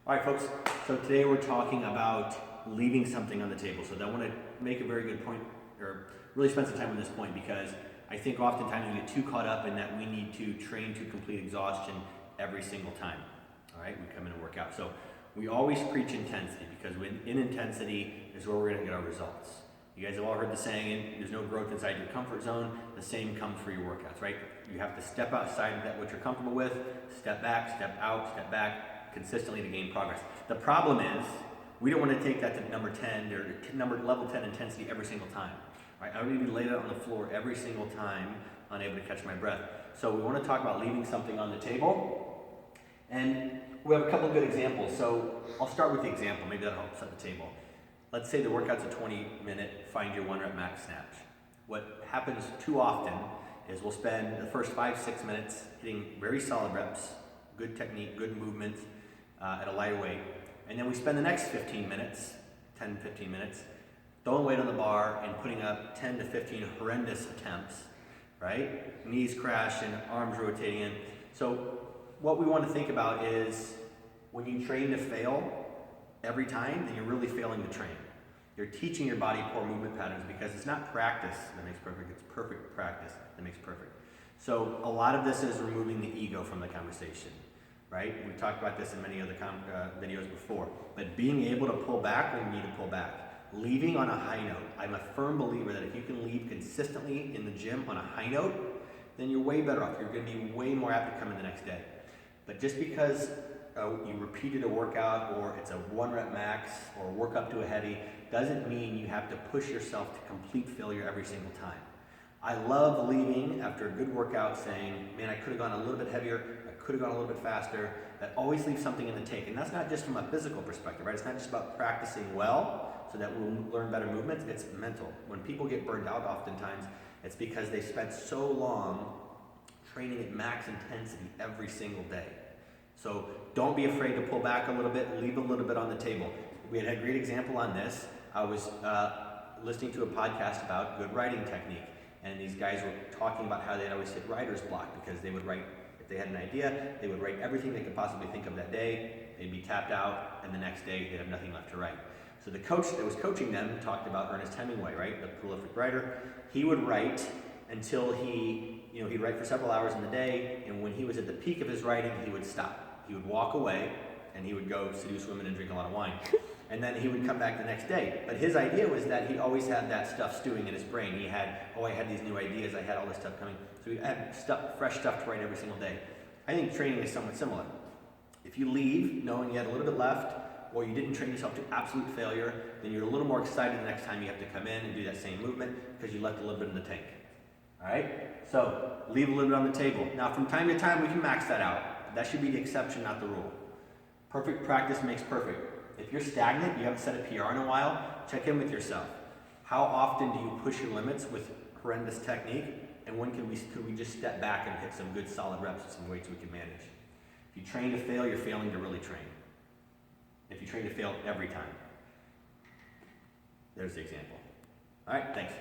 All right, folks, so today we're talking about leaving something on the table. So I want to make a very good point, or really spend some time on this point, because I think oftentimes we get too caught up in that we need to train to complete exhaustion every single time. All right, we come in and work out. So we always preach intensity, because in intensity is where we're going to get our results. You guys have all heard the saying, there's no growth inside your comfort zone. The same comes for your workouts, right? You have to step outside of that, what you're comfortable with, step back, step out, step back, consistently to gain progress. The problem is, we don't want to take that to number 10 or level 10 intensity every single time. Right? I don't need to lay that on the floor every single time, unable to catch my breath. So we want to talk about leaving something on the table. And we have a couple of good examples. So I'll start with the example, maybe that'll help set the table. Let's say the workout's a 20-minute find your 1 rep max snatch. What happens too often is we'll spend the first 5-6 minutes hitting very solid reps, good technique, good movement at a lighter weight. And then we spend the next 15 minutes, 10-15 minutes, throwing weight on the bar and putting up 10 to 15 horrendous attempts, right? Knees crashing, arms rotating in. So what we want to think about is when you train to fail every time, then you're really failing to train. You're teaching your body poor movement patterns, because it's not practice that makes perfect, it's perfect practice that makes perfect. So a lot of this is removing the ego from the conversation, right? We've talked about this in many other videos before, but being able to pull back when you need to pull back. Leaving on a high note. I'm a firm believer that if you can leave consistently in the gym on a high note, then you're way better off. You're going to be way more apt to come in the next day. But just because you repeated a workout, or it's a 1 rep max, or work up to a heavy, doesn't mean you have to push yourself to complete failure every single time. I love leaving after a good workout saying, man, I could have gone a little bit heavier, I could have gone a little bit faster. That always leaves something in the tank. And that's not just from a physical perspective, right? It's not just about practicing well so that we'll learn better movements, it's mental. When people get burned out oftentimes, it's because they spent so long training at max intensity every single day. So don't be afraid to pull back a little bit, leave a little bit on the table. We had a great example on this. I was listening to a podcast about good writing technique, and these guys were talking about how they'd always hit writer's block, because they would write, if they had an idea, they would write everything they could possibly think of that day, they'd be tapped out, and the next day they'd have nothing left to write. So the coach that was coaching them talked about Ernest Hemingway, right, the prolific writer. He would write until he'd write for several hours in the day, and when he was at the peak of his writing, he would stop. He would walk away, and he would go seduce women and drink a lot of wine. And then he would come back the next day. But his idea was that he always had that stuff stewing in his brain. He had, I had these new ideas, I had all this stuff coming. So he had fresh stuff to write every single day. I think training is somewhat similar. If you leave knowing you had a little bit left, or you didn't train yourself to absolute failure, then you're a little more excited the next time you have to come in and do that same movement, because you left a little bit in the tank. All right? So leave a little bit on the table. Now from time to time we can max that out. That should be the exception, not the rule. Perfect practice makes perfect. If you're stagnant, you haven't set a PR in a while, check in with yourself. How often do you push your limits with horrendous technique? And when could we just step back and hit some good solid reps with some weights we can manage? If you train to fail, you're failing to really train. If you train to fail every time. There's the example. All right, thanks.